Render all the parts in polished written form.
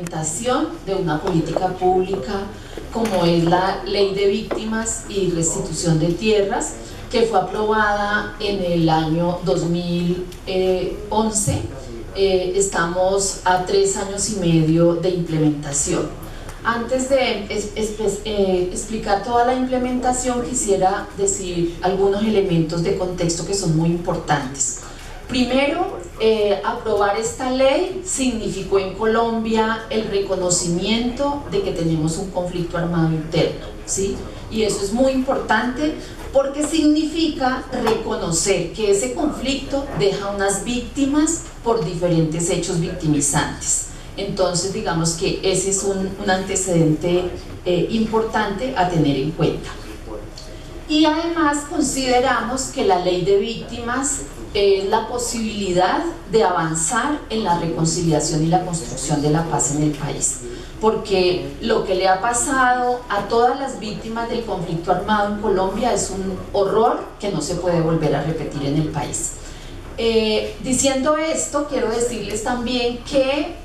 implementación de una política pública como es la Ley de Víctimas y Restitución de Tierras, que fue aprobada en el año 2011. Estamos a 3 años y medio de implementación. Antes de explicar toda la implementación, quisiera decir algunos elementos de contexto que son muy importantes. Primero, aprobar esta ley significó en Colombia el reconocimiento de que tenemos un conflicto armado interno, ¿sí? Y eso es muy importante porque significa reconocer que ese conflicto deja unas víctimas por diferentes hechos victimizantes. Entonces, digamos que ese es un antecedente importante a tener en cuenta. Y además consideramos que la ley de víctimas es la posibilidad de avanzar en la reconciliación y la construcción de la paz en el país, porque lo que le ha pasado a todas las víctimas del conflicto armado en Colombia es un horror que no se puede volver a repetir en el país. Diciendo esto, quiero decirles también que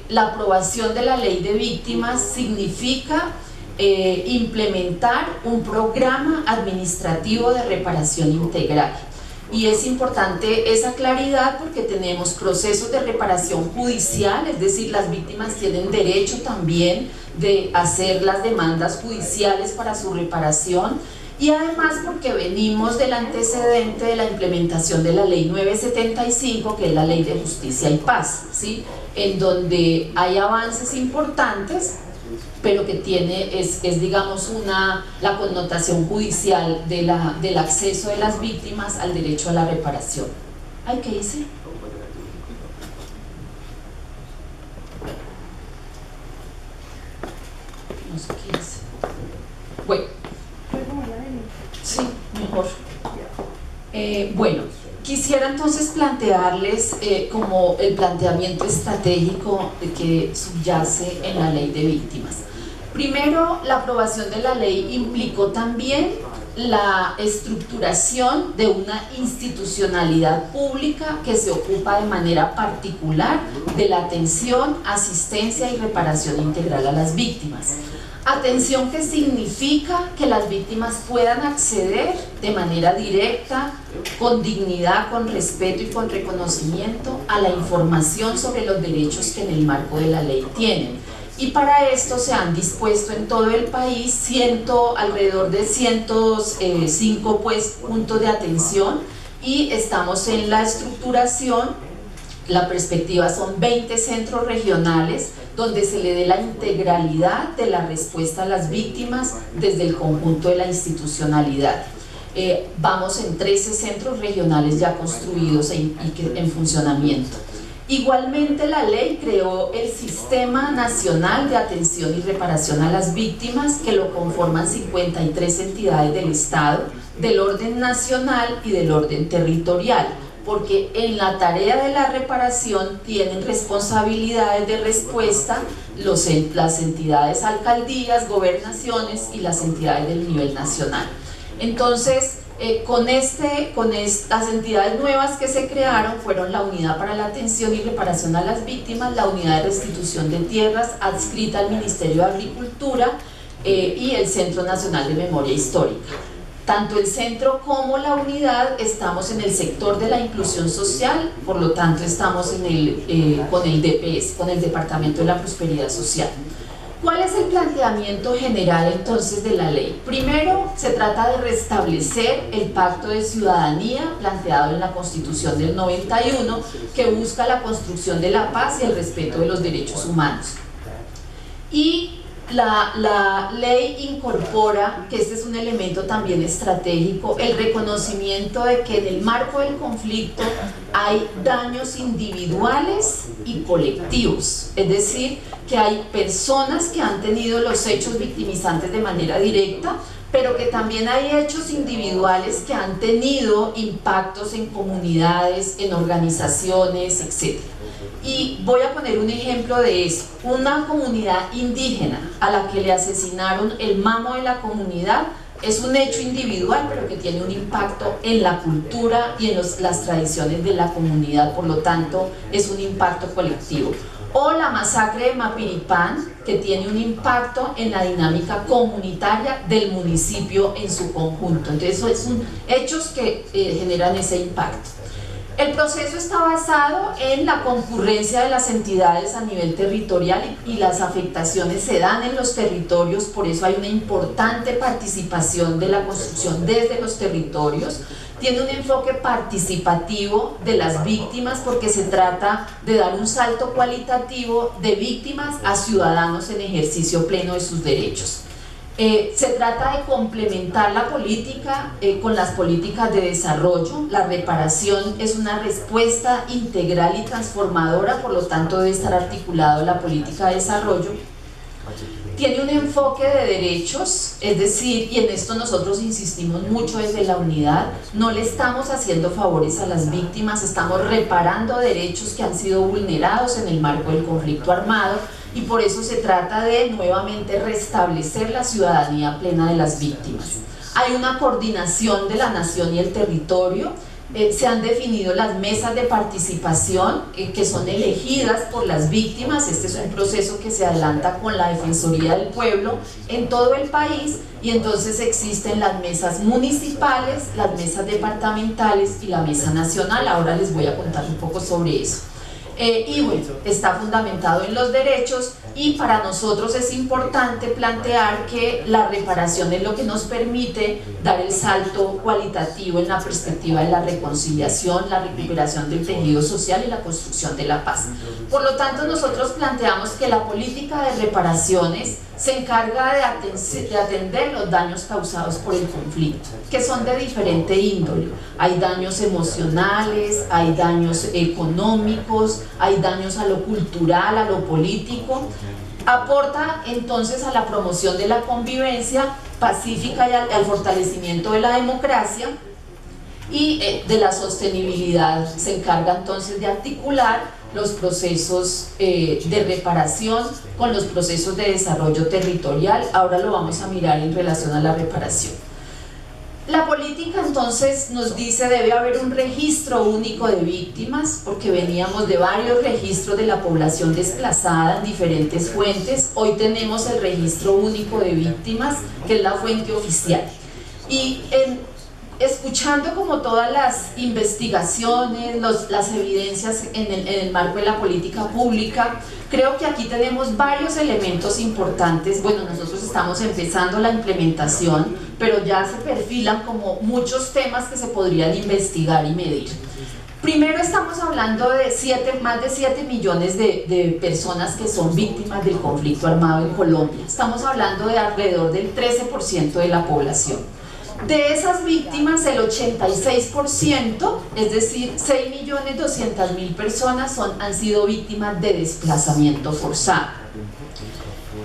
la aprobación de la ley de víctimas significa implementar un programa administrativo de reparación integral. Y es importante esa claridad porque tenemos procesos de reparación judicial, es decir, las víctimas tienen derecho también de hacer las demandas judiciales para su reparación, y además porque venimos del antecedente de la implementación de la ley 975, que es la ley de justicia y paz, ¿sí? En donde hay avances importantes, pero que tiene, es digamos, la connotación judicial del acceso de las víctimas al derecho a la reparación. Ay, ¿qué hice? No sé qué hice. Bueno. Sí, mejor. Bueno, quisiera entonces plantearles como el planteamiento estratégico que subyace en la ley de víctimas. Primero, la aprobación de la ley implicó también la estructuración de una institucionalidad pública que se ocupa de manera particular de la atención, asistencia y reparación integral a las víctimas. Atención que significa que las víctimas puedan acceder de manera directa, con dignidad, con respeto y con reconocimiento a la información sobre los derechos que en el marco de la ley tienen. Y para esto se han dispuesto en todo el país alrededor de 105 puntos de atención, y estamos en la estructuración. La perspectiva son 20 centros regionales donde se le dé la integralidad de la respuesta a las víctimas desde el conjunto de la institucionalidad. Vamos en 13 centros regionales ya construidos y en funcionamiento. Igualmente, la ley creó el Sistema Nacional de Atención y Reparación a las Víctimas, que lo conforman 53 entidades del Estado, del orden nacional y del orden territorial, porque en la tarea de la reparación tienen responsabilidades de respuesta las entidades alcaldías, gobernaciones y las entidades del nivel nacional. Entonces, con las entidades nuevas que se crearon fueron la Unidad para la Atención y Reparación a las Víctimas, la Unidad de Restitución de Tierras adscrita al Ministerio de Agricultura y el Centro Nacional de Memoria Histórica. Tanto el centro como la unidad estamos en el sector de la inclusión social, por lo tanto estamos con el DPS, con el Departamento de la Prosperidad Social. ¿Cuál es el planteamiento general entonces de la ley? Primero, se trata de restablecer el pacto de ciudadanía planteado en la Constitución del 91, que busca la construcción de la paz y el respeto de los derechos humanos. Y la ley incorpora, que este es un elemento también estratégico, el reconocimiento de que en el marco del conflicto hay daños individuales y colectivos, es decir, que hay personas que han tenido los hechos victimizantes de manera directa, pero que también hay hechos individuales que han tenido impactos en comunidades, en organizaciones, etc. Y voy a poner un ejemplo de eso. Una comunidad indígena a la que le asesinaron el mamo de la comunidad es un hecho individual, pero que tiene un impacto en la cultura y en las tradiciones de la comunidad, por lo tanto es un impacto colectivo. o la masacre de Mapiripán, que tiene un impacto en la dinámica comunitaria del municipio en su conjunto. Entonces son hechos que generan ese impacto. El proceso está basado en la concurrencia de las entidades a nivel territorial y las afectaciones se dan en los territorios, por eso hay una importante participación de la construcción desde los territorios. Tiene un enfoque participativo de las víctimas porque se trata de dar un salto cualitativo de víctimas a ciudadanos en ejercicio pleno de sus derechos. Se trata de complementar la política con las políticas de desarrollo. La reparación es una respuesta integral y transformadora, por lo tanto debe estar articulado en la política de desarrollo. Tiene un enfoque de derechos, es decir, y en esto nosotros insistimos mucho desde la unidad, no le estamos haciendo favores a las víctimas, estamos reparando derechos que han sido vulnerados en el marco del conflicto armado, y por eso se trata de nuevamente restablecer la ciudadanía plena de las víctimas. Hay una coordinación de la nación y el territorio. Se han definido las mesas de participación que son elegidas por las víctimas. Este es un proceso que se adelanta con la Defensoría del Pueblo en todo el país, y entonces existen las mesas municipales, las mesas departamentales y la mesa nacional. Ahora les voy a contar un poco sobre eso. Y bueno, está fundamentado en los derechos, y para nosotros es importante plantear que la reparación es lo que nos permite dar el salto cualitativo en la perspectiva de la reconciliación, la recuperación del tejido social y la construcción de la paz. Por lo tanto, nosotros planteamos que la política de reparaciones se encarga de atender los daños causados por el conflicto, que son de diferente índole. Hay daños emocionales, hay daños económicos, hay daños a lo cultural, a lo político. Aporta entonces a la promoción de la convivencia pacífica y al fortalecimiento de la democracia y de la sostenibilidad. Se encarga entonces de articular los procesos de reparación con los procesos de desarrollo territorial. Ahora lo vamos a mirar en relación a la reparación. La política entonces nos dice debe haber un registro único de víctimas, porque veníamos de varios registros de la población desplazada en diferentes fuentes. Hoy tenemos el registro único de víctimas, que es la fuente oficial. Y escuchando como todas las investigaciones, las evidencias en el marco de la política pública, creo que aquí tenemos varios elementos importantes. Bueno, nosotros estamos empezando la implementación, pero ya se perfilan como muchos temas que se podrían investigar y medir. Primero, estamos hablando de más de 7 millones de personas que son víctimas del conflicto armado en Colombia. Estamos hablando de alrededor del 13% de la población. De esas víctimas, el 86%, es decir, 6.200.000 personas han sido víctimas de desplazamiento forzado.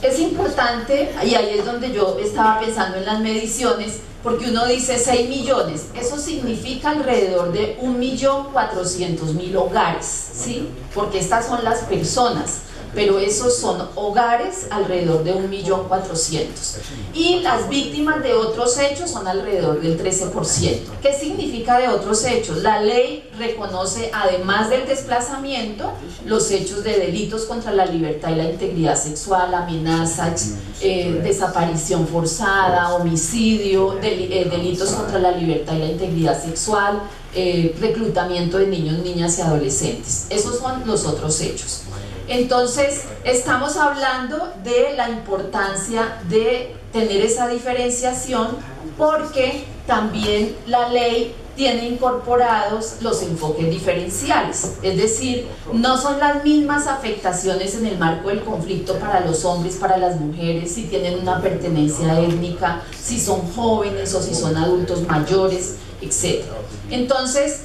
Es importante, y ahí es donde yo estaba pensando en las mediciones, porque uno dice 6 millones, eso significa alrededor de 1.400.000 hogares, ¿sí? Porque estas son las personas, pero esos son hogares alrededor de 1.400.000, y las víctimas de otros hechos son alrededor del 13%. ¿Qué significa de otros hechos? La ley reconoce, además del desplazamiento, los hechos de delitos contra la libertad y la integridad sexual, amenaza, desaparición forzada, homicidio, delitos contra la libertad y la integridad sexual, reclutamiento de niños, niñas y adolescentes. Esos son los otros hechos. Entonces, estamos hablando de la importancia de tener esa diferenciación, porque también la ley tiene incorporados los enfoques diferenciales, es decir, no son las mismas afectaciones en el marco del conflicto para los hombres, para las mujeres, si tienen una pertenencia étnica, si son jóvenes o si son adultos mayores, etc. Entonces,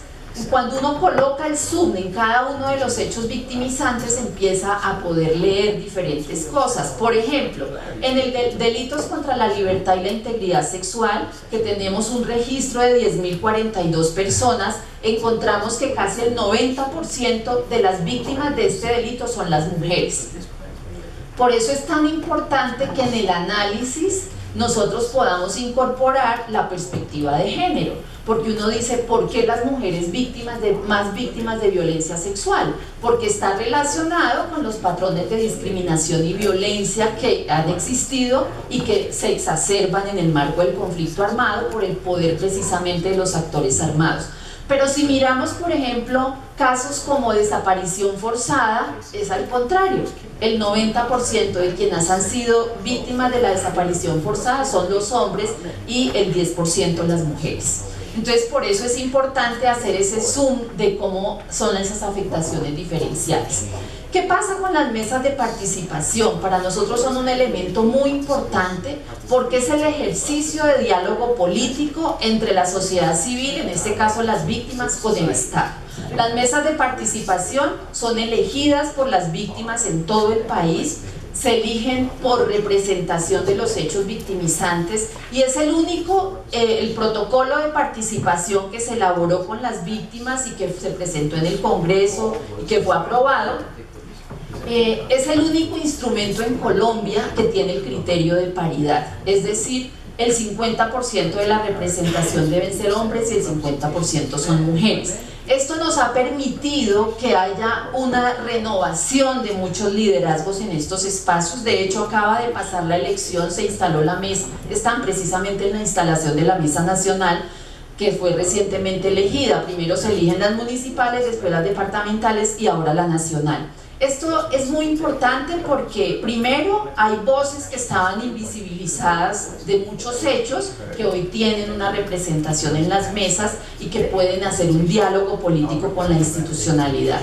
cuando uno coloca el zoom en cada uno de los hechos victimizantes, empieza a poder leer diferentes cosas. Por ejemplo, en el delitos contra la libertad y la integridad sexual, que tenemos un registro de 10.042 personas, encontramos que casi el 90% de las víctimas de este delito son las mujeres. Por eso es tan importante que en el análisis nosotros podamos incorporar la perspectiva de género, porque uno dice, ¿por qué las mujeres más víctimas de violencia sexual? Porque está relacionado con los patrones de discriminación y violencia que han existido y que se exacerban en el marco del conflicto armado por el poder precisamente de los actores armados. Pero si miramos, por ejemplo, casos como desaparición forzada, es al contrario. El 90% de quienes han sido víctimas de la desaparición forzada son los hombres y el 10% las mujeres. Entonces, por eso es importante hacer ese zoom de cómo son esas afectaciones diferenciales. ¿Qué pasa con las mesas de participación? Para nosotros son un elemento muy importante porque es el ejercicio de diálogo político entre la sociedad civil, en este caso las víctimas, con el Estado. Las mesas de participación son elegidas por las víctimas en todo el país, se eligen por representación de los hechos victimizantes y es el único, el protocolo de participación que se elaboró con las víctimas y que se presentó en el Congreso y que fue aprobado. Es el único instrumento en Colombia que tiene el criterio de paridad, es decir, el 50% de la representación deben ser hombres y el 50% son mujeres. Esto nos ha permitido que haya una renovación de muchos liderazgos en estos espacios. De hecho, acaba de pasar la elección, se instaló la mesa, están precisamente en la instalación de la mesa nacional, que fue recientemente elegida. Primero se eligen las municipales, después las departamentales y ahora la nacional. Esto es muy importante porque primero hay voces que estaban invisibilizadas de muchos hechos que hoy tienen una representación en las mesas y que pueden hacer un diálogo político con la institucionalidad.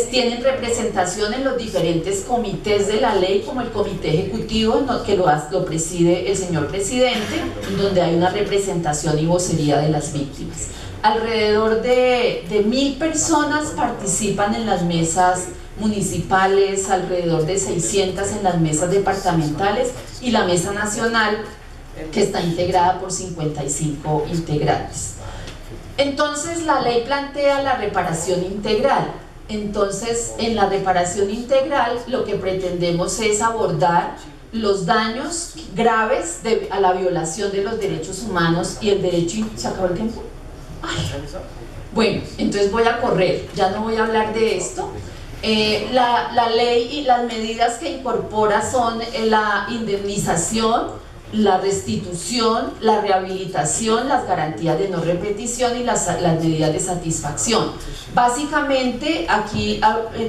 Tienen representación en los diferentes comités de la ley, como el comité ejecutivo que lo preside el señor presidente, en donde hay una representación y vocería de las víctimas. Alrededor de 1000 personas participan en las mesas municipales, alrededor de 600 en las mesas departamentales y la mesa nacional, que está integrada por 55 integrantes. Entonces la ley plantea la reparación integral. Entonces en la reparación integral lo que pretendemos es abordar los daños graves a la violación de los derechos humanos y el derecho... ¿Se acabó el tiempo? Ay. Bueno, entonces voy a correr, ya no voy a hablar de esto. La ley y las medidas que incorpora son la indemnización, la restitución, la rehabilitación, las garantías de no repetición y las medidas de satisfacción. Básicamente aquí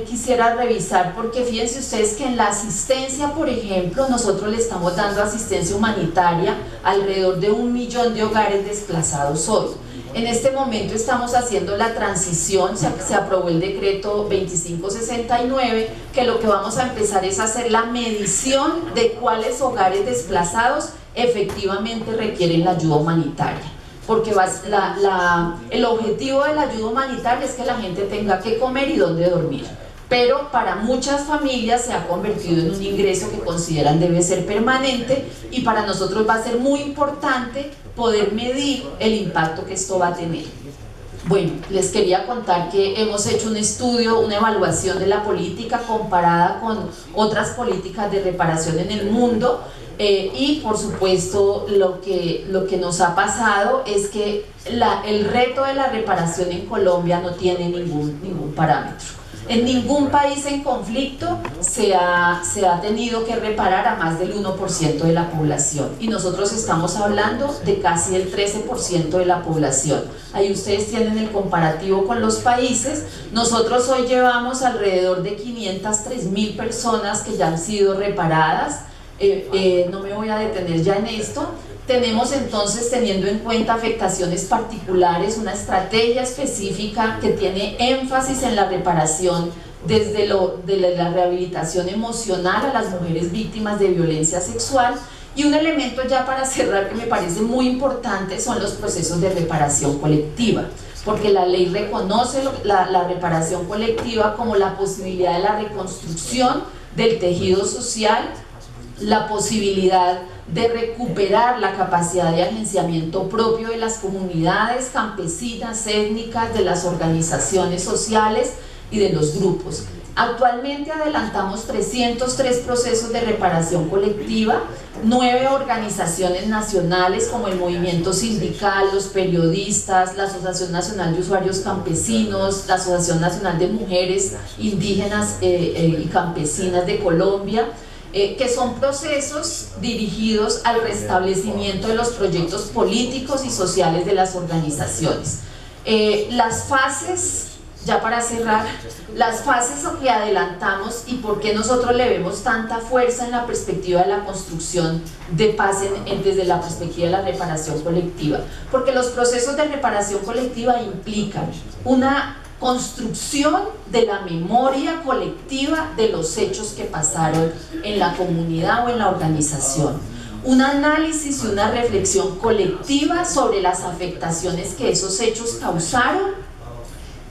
quisiera revisar, porque fíjense ustedes que en la asistencia, por ejemplo, nosotros le estamos dando asistencia humanitaria a alrededor de 1 millón de hogares desplazados hoy. En este momento estamos haciendo la transición, se aprobó el decreto 2569, que lo que vamos a empezar es hacer la medición de cuáles hogares desplazados efectivamente requieren la ayuda humanitaria. Porque el objetivo de la ayuda humanitaria es que la gente tenga que comer y dónde dormir. Pero para muchas familias se ha convertido en un ingreso que consideran debe ser permanente y para nosotros va a ser muy importante poder medir el impacto que esto va a tener. Bueno, les quería contar que hemos hecho un estudio, una evaluación de la política comparada con otras políticas de reparación en el mundo y por supuesto lo que nos ha pasado es que el reto de la reparación en Colombia no tiene ningún parámetro. En ningún país en conflicto se ha tenido que reparar a más del 1% de la población y nosotros estamos hablando de casi el 13% de la población. Ahí ustedes tienen el comparativo con los países. Nosotros hoy llevamos alrededor de 503.000 personas que ya han sido reparadas. No me voy a detener ya en esto. Tenemos entonces, teniendo en cuenta afectaciones particulares, una estrategia específica que tiene énfasis en la reparación desde la rehabilitación emocional a las mujeres víctimas de violencia sexual. Y un elemento ya para cerrar que me parece muy importante son los procesos de reparación colectiva, porque la ley reconoce la reparación colectiva como la posibilidad de la reconstrucción del tejido social, la posibilidad de recuperar la capacidad de agenciamiento propio de las comunidades campesinas, étnicas, de las organizaciones sociales y de los grupos. Actualmente adelantamos 303 procesos de reparación colectiva, 9 organizaciones nacionales como el Movimiento Sindical, los periodistas, la Asociación Nacional de Usuarios Campesinos, la Asociación Nacional de Mujeres Indígenas y Campesinas de Colombia, que son procesos dirigidos al restablecimiento de los proyectos políticos y sociales de las organizaciones. Las fases, ya para cerrar, las fases que adelantamos y por qué nosotros le vemos tanta fuerza en la perspectiva de la construcción de paz desde la perspectiva de la reparación colectiva, porque los procesos de reparación colectiva implican una construcción de la memoria colectiva de los hechos que pasaron en la comunidad o en la organización, un análisis y una reflexión colectiva sobre las afectaciones que esos hechos causaron,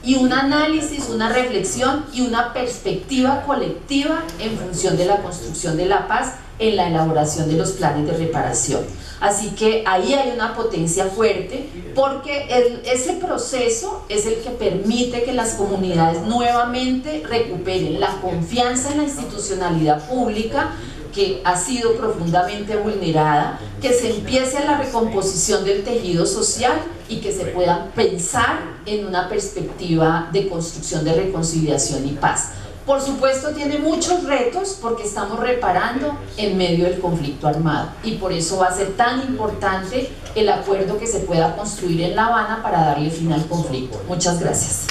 y un análisis, una reflexión y una perspectiva colectiva en función de la construcción de la paz en la elaboración de los planes de reparación. Así que ahí hay una potencia fuerte, porque ese proceso es el que permite que las comunidades nuevamente recuperen la confianza en la institucionalidad pública, que ha sido profundamente vulnerada, que se empiece a la recomposición del tejido social y que se pueda pensar en una perspectiva de construcción de reconciliación y paz. Por supuesto tiene muchos retos, porque estamos reparando en medio del conflicto armado, y por eso va a ser tan importante el acuerdo que se pueda construir en La Habana para darle fin al conflicto. Muchas gracias.